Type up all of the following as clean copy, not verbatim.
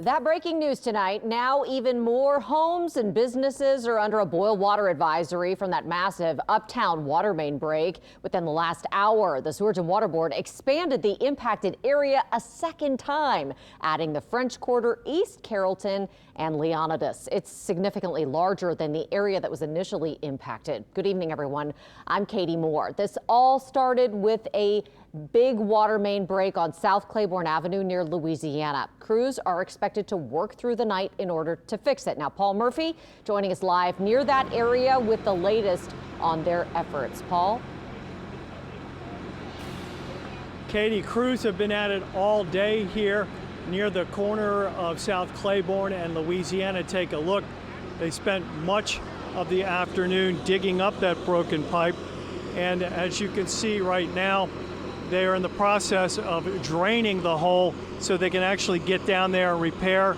That breaking news tonight. Now even more homes and businesses are under a boil water advisory from that massive uptown water main break. Within the last hour, the Sewerage and Water Board expanded the impacted area a second time, adding the French Quarter, East Carrollton and Leonidas. It's significantly larger than the area that was initially impacted. Good evening, everyone. I'm Katie Moore. This all started with a big water main break on South Claiborne Avenue near Louisiana. Crews are expected to work through the night in order to fix it. Now, Paul Murphy joining us live near that area with the latest on their efforts. Paul? Katie, crews have been at it all day here near the corner of South Claiborne and Louisiana. Take a look. They spent much of the afternoon digging up that broken pipe. And as you can see right now, they are in the process of draining the hole so they can actually get down there and repair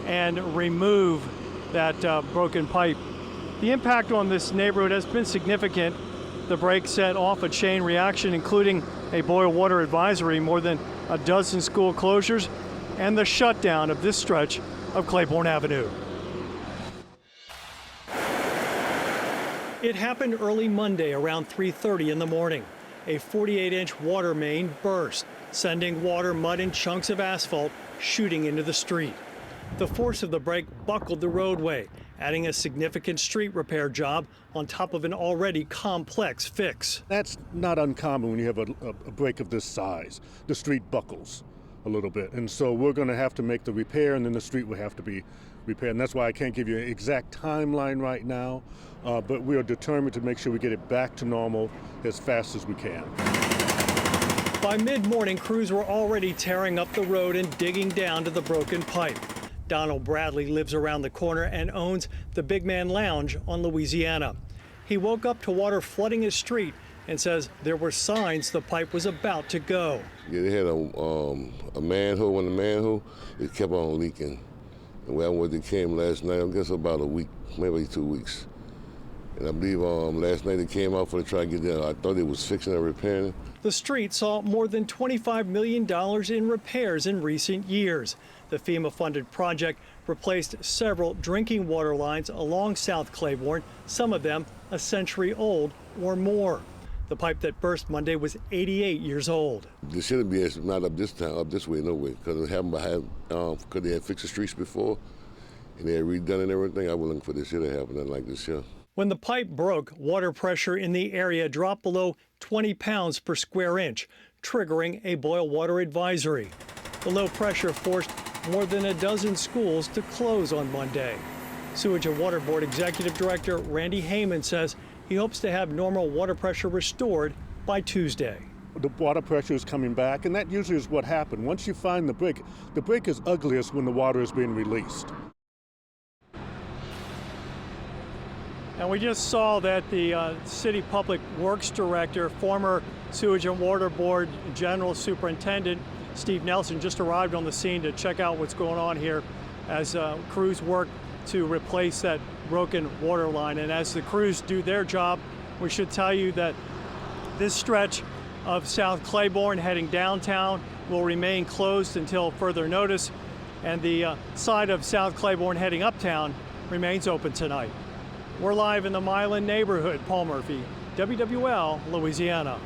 and remove that broken pipe. The impact on this neighborhood has been significant. The break set off a chain reaction, including a boil water advisory, more than a dozen school closures, and the shutdown of this stretch of Claiborne Avenue. It happened early Monday around 3:30 in the morning. A 48-inch water main burst, sending water, mud, and chunks of asphalt shooting into the street. The force of the break buckled the roadway, adding a significant street repair job on top of an already complex fix. That's not uncommon when you have a break of this size. The street buckles a little bit, and so we're going to have to make the repair, and then the street will have to be repaired. And that's why I can't give you an exact timeline right now, but we are determined to make sure we get it back to normal as fast as we can. By mid-morning, crews were already tearing up the road and digging down to the broken pipe. Donald Bradley lives around the corner and owns the Big Man Lounge on Louisiana. He woke up to water flooding his street and says there were signs the pipe was about to go. Yeah, they had a manhole in the manhole. It kept on leaking. And when they came last night, I guess about a week, maybe 2 weeks. And I believe last night they came out for to try to get there. I thought they was fixing and repairing. The street saw more than $25 million in repairs in recent years. The FEMA-funded project replaced several drinking water lines along South Claiborne, some of them a century old or more. The pipe that burst Monday was 88 years old. This shouldn't be not up this time, up this way, no way, because it happened because they had fixed the streets before and they had redone and everything. I wasn't looking for this year to happen, nothing like this year. When the pipe broke, water pressure in the area dropped below 20 pounds per square inch, triggering a boil water advisory. The low pressure forced more than a dozen schools to close on Monday. Sewerage and Water Board Executive Director Randy Heyman says he hopes to have normal water pressure restored by Tuesday. The water pressure is coming back, and that usually is what happened. Once you find the break is ugliest when the water is being released. And we just saw that the City Public Works Director, former Sewerage and Water Board General Superintendent Steve Nelson, just arrived on the scene to check out what's going on here as crews work to replace that broken water line. And as the crews do their job, we should tell you that this stretch of South Claiborne heading downtown will remain closed until further notice, and the side of South Claiborne heading uptown remains open tonight. We're live in the Milan neighborhood. Paul Murphy, WWL, Louisiana.